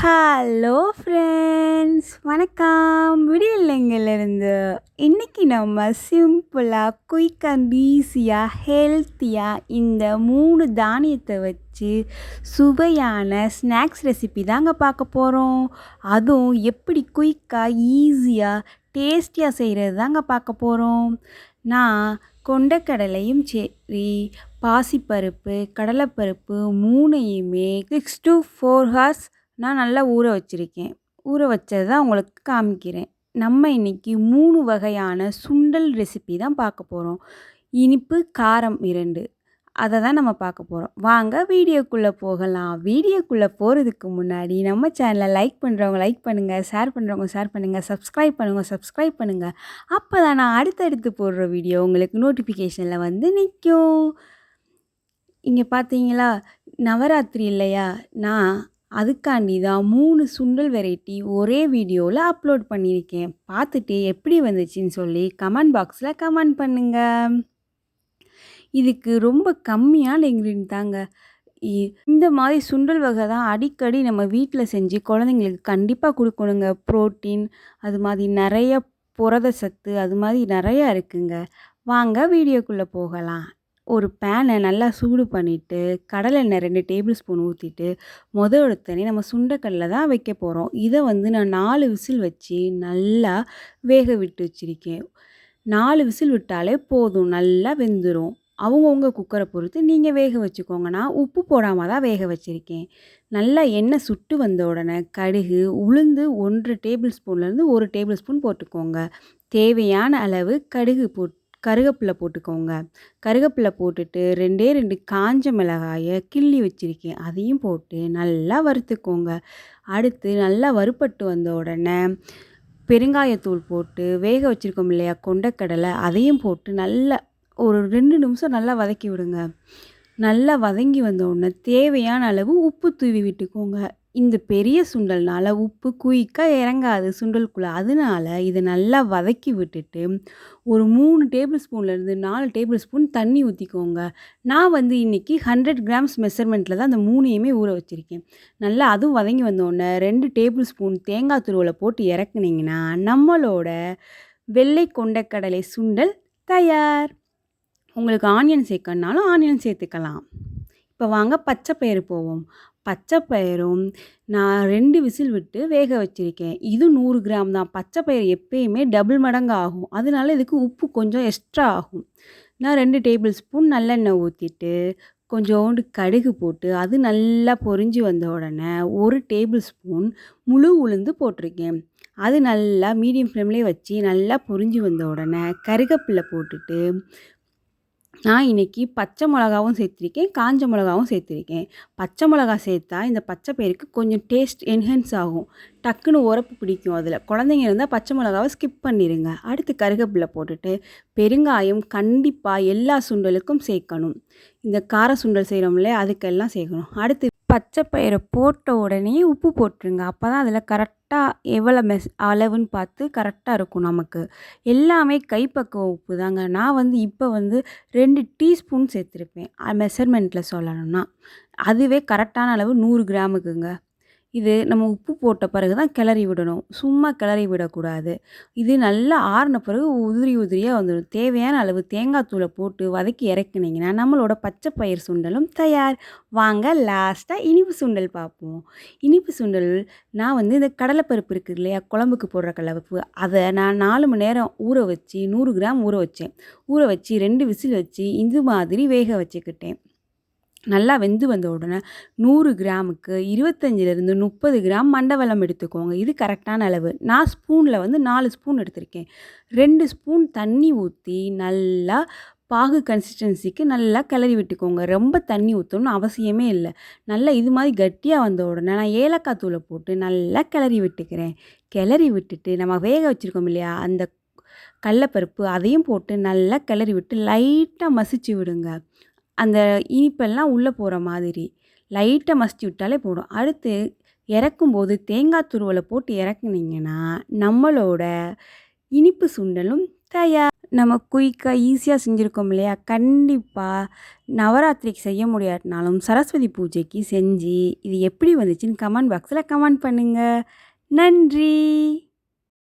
Hello friends, வணக்கம். விடியல்லைங்கலேருந்து இன்றைக்கி நம்ம சிம்பிளாக, குயிக் அண்ட் ஈஸியாக, ஹெல்த்தியாக இந்த 3 தானியத்தை வச்சு சுவையான ஸ்நாக்ஸ் ரெசிபி தாங்க பார்க்க போகிறோம். அதுவும் எப்படி குயிக்காக, ஈஸியாக, டேஸ்டியாக செய்கிறது தாங்க பார்க்க போகிறோம். நான் கொண்டக்கடலையும் சரி, பாசிப்பருப்பு, கடலைப்பருப்பு 3யுமே 6 to 4 ஹார்ஸ் நான் நல்லா ஊற வச்சுருக்கேன். ஊற வச்சது தான் உங்களுக்கு காமிக்கிறேன். நம்ம இன்றைக்கி 3 வகையான சுண்டல் ரெசிபி தான் பார்க்க போகிறோம். இனிப்பு, காரம் 2 அதை தான் நம்ம பார்க்க போகிறோம். வாங்க வீடியோக்குள்ளே போகலாம். வீடியோக்குள்ளே போகிறதுக்கு முன்னாடி நம்ம சேனலை லைக் பண்ணுறவங்க லைக் பண்ணுங்கள், ஷேர் பண்ணுறவங்க ஷேர் பண்ணுங்கள், சப்ஸ்கிரைப் பண்ணுங்கள். அப்போ தான் நான் அடுத்தடுத்து போடுற வீடியோ உங்களுக்கு நோட்டிஃபிகேஷனில் வந்து நிற்கும். இங்கே பார்த்தீங்களா, நவராத்திரி இல்லையா, நான் அதுக்காண்டி தான் 3 சுண்டல் வெரைட்டி ஒரே வீடியோவில் அப்லோட் பண்ணியிருக்கேன். பார்த்துட்டு எப்படி வந்துச்சுன்னு சொல்லி கமெண்ட் பாக்ஸில் கமெண்ட் பண்ணுங்கள். இதுக்கு ரொம்ப கம்மியான இன்க்ரீடியன்ட் தாங்க. இந்த மாதிரி சுண்டல் வகை தான் அடிக்கடி நம்ம வீட்டில் செஞ்சு குழந்தைங்களுக்கு கண்டிப்பாக கொடுக்கணுங்க. புரோட்டீன், அது மாதிரி நிறைய புரத சத்து, அது மாதிரி நிறையா இருக்குங்க. வாங்க வீடியோக்குள்ளே போகலாம். ஒரு பேனை நல்லா சூடு பண்ணிவிட்டு கடலை எண்ணெய் 2 டேபிள் ஸ்பூன் ஊற்றிட்டு எடுத்தோடனே நம்ம சுண்டைக்கடலை தான் வைக்க போகிறோம். இதை வந்து நான் 4 விசில் வச்சு நல்லா வேக விட்டு வச்சுருக்கேன். 4 விசில் விட்டாலே போதும், நல்லா வெந்துடும். அவங்கவுங்க குக்கரை பொறுத்து நீங்கள் வேக வச்சுக்கோங்க. நான் உப்பு போடாமல் தான் வேக வச்சுருக்கேன். நல்லா எண்ணெய் சுட்டு வந்த உடனே கடுகு, உளுந்து 1 டேபிள் ஸ்பூன்லேருந்து 1 டேபிள் ஸ்பூன் போட்டுக்கோங்க. தேவையான அளவு கருவேப்பிலை போட்டுக்கோங்க. கருவேப்பிலை போட்டுட்டு 2 காஞ்ச மிளகாயை கிள்ளி வச்சுருக்கேன், அதையும் போட்டு நல்லா வறுத்துக்கோங்க. அடுத்து நல்லா வறுபட்டு வந்த உடனே பெருங்காயத்தூள் போட்டு வேக வச்சுருக்கோம் இல்லையா கொண்டக்கடலை, அதையும் போட்டு நல்லா ஒரு 2 நிமிஷம் நல்லா வதக்கி விடுங்க. நல்லா வதங்கி வந்த உடனே தேவையான அளவு உப்பு தூவி விட்டுக்கோங்க. இந்த பெரிய சுண்டல்னால் உப்பு குயிக்காக இறங்காது சுண்டலுக்குள்ளே, அதனால இதை நல்லா வதக்கி விட்டுட்டு ஒரு 3 டேபிள் ஸ்பூன்லேருந்து 4 டேபிள் ஸ்பூன் தண்ணி ஊற்றிக்கோங்க. நான் வந்து இன்றைக்கி 100 கிராம்ஸ் மெஷர்மெண்ட்டில் தான் அந்த 3யுமே ஊற வச்சுருக்கேன். நல்லா அதுவும் வதங்கி வந்தோடனே 2 டேபிள் ஸ்பூன் தேங்காய் துருவலை போட்டு இறக்குனீங்கன்னா நம்மளோட வெள்ளை கொண்டக்கடலை சுண்டல் தயார். உங்களுக்கு ஆனியன் சேர்க்கணுனாலும் ஆனியன் சேர்த்துக்கலாம். இப்போ வாங்க பச்சை பயிறு போவோம். பச்சை பயிரும் நான் 2 விசில் விட்டு வேக வச்சுருக்கேன். இது 100 கிராம் தான். பச்சை பயிறு எப்பயுமே டபுள் மடங்கு ஆகும், அதனால இதுக்கு உப்பு கொஞ்சம் எக்ஸ்ட்ரா ஆகும். நான் 2 டேபிள் ஸ்பூன் நல்லெண்ணெய் ஊற்றிட்டு கொஞ்சோண்டு கடுகு போட்டு அது நல்லா பொரிஞ்சு வந்த உடனே 1 டேபிள் ஸ்பூன் முழு உளுந்து போட்டிருக்கேன். அது நல்லா மீடியம் ஃப்ளேம்லேயே வச்சு நல்லா பொரிஞ்சு வந்த உடனே கருவேப்பிலை போட்டுட்டு நான் இன்றைக்கி பச்சை மிளகாவும் சேர்த்துருக்கேன், காஞ்ச மிளகாவும் சேர்த்துருக்கேன். பச்சை மிளகா சேர்த்தா இந்த பச்சை பயிருக்கு கொஞ்சம் டேஸ்ட் என்ஹான்ஸ் ஆகும், டக்குன்னு உரப்பு பிடிக்கும். அதில் குழந்தைங்க இருந்தால் பச்சை மிளகாவை ஸ்கிப் பண்ணிடுங்க. அடுத்து கருவேப்பிலை போட்டுட்டு பெருங்காயம் கண்டிப்பாக எல்லா சுண்டலுக்கும் சேர்க்கணும். இந்த கார சுண்டல் செய்கிறோம் இல்லையா, அதுக்கெல்லாம் சேர்க்கணும். அடுத்து பச்சை பயிரை போட்ட உடனே உப்பு போட்டுருங்க. அப்போ தான் அதில் கரெக்டாக எவ்வளோ அளவுன்னு பார்த்து கரெக்டாக இருக்கும். நமக்கு எல்லாமே கைப்பக்குவ உப்பு தாங்க. நான் வந்து இப்போ வந்து 2 டீஸ்பூன் சேர்த்துருப்பேன் மெஷர்மெண்ட்டில் சொல்லணும்னா. அதுவே கரெக்டான அளவு 100 கிராமுக்குங்க. இது நம்ம உப்பு போட்ட பிறகு தான் கிளறி விடணும், சும்மா கிளறி விடக்கூடாது. இது நல்லா ஆறின பிறகு உதிரியாக வந்துடும். தேவையான அளவு தேங்காய் தூளை போட்டு வதக்கி இறக்குனீங்கன்னா நம்மளோட பச்சை பயிர் சுண்டலும் தயார். வாங்க லாஸ்ட்டாக இனிப்பு சுண்டல் பார்ப்போம். இனிப்பு சுண்டல் நான் வந்து இந்த கடலைப்பருப்பு இருக்குது இல்லையா, குழம்புக்கு போடுற கடலைப்பருப்பு, அதை நான் 4 மணி நேரம் ஊற வச்சு 100 கிராம் ஊற வச்சேன். ஊற வச்சு 2 விசில் வச்சு இது மாதிரி வேக வச்சுக்கிட்டேன். நல்லா வெந்து வந்த உடனே 100 கிராமுக்கு 25லேருந்து 30 கிராம் மண்டவெல்லம் எடுத்துக்கோங்க. இது கரெக்டான அளவு. நான் ஸ்பூனில் வந்து 4 ஸ்பூன் எடுத்திருக்கேன். 2 ஸ்பூன் தண்ணி ஊற்றி நல்லா பாகு கன்சிஸ்டன்சிக்கு நல்லா கிளறி விட்டுக்கோங்க. ரொம்ப தண்ணி ஊற்றணும்னு அவசியமே இல்லை. நல்லா இது மாதிரி கட்டியாக வந்த உடனே நான் ஏலக்காய் தூளை போட்டு நல்லா கிளறி விட்டுக்கிறேன். கிளறி விட்டுட்டு நம்ம வேக வச்சுருக்கோம் இல்லையா அந்த கடலைப்பருப்பு, அதையும் போட்டு நல்லா கிளறி விட்டு லைட்டாக மசிச்சு விடுங்க. அந்த இனிப்பெல்லாம் உள்ளே போகிற மாதிரி லைட்டாக மசிச்சு விட்டாலே போடும். அடுத்து இறக்கும்போது தேங்காய் துருவலை போட்டு இறக்குனீங்கன்னா நம்மளோட இனிப்பு சுண்டலும் தயார். நம்ம குயிக்காக ஈஸியாக செஞ்சுருக்கோம் இல்லையா? கண்டிப்பாக நவராத்திரிக்கு செய்ய முடியாட்டினாலும் சரஸ்வதி பூஜைக்கு செஞ்சு இது எப்படி வந்துச்சுன்னு கமெண்ட் பாக்ஸில் கமெண்ட் பண்ணுங்கள். நன்றி.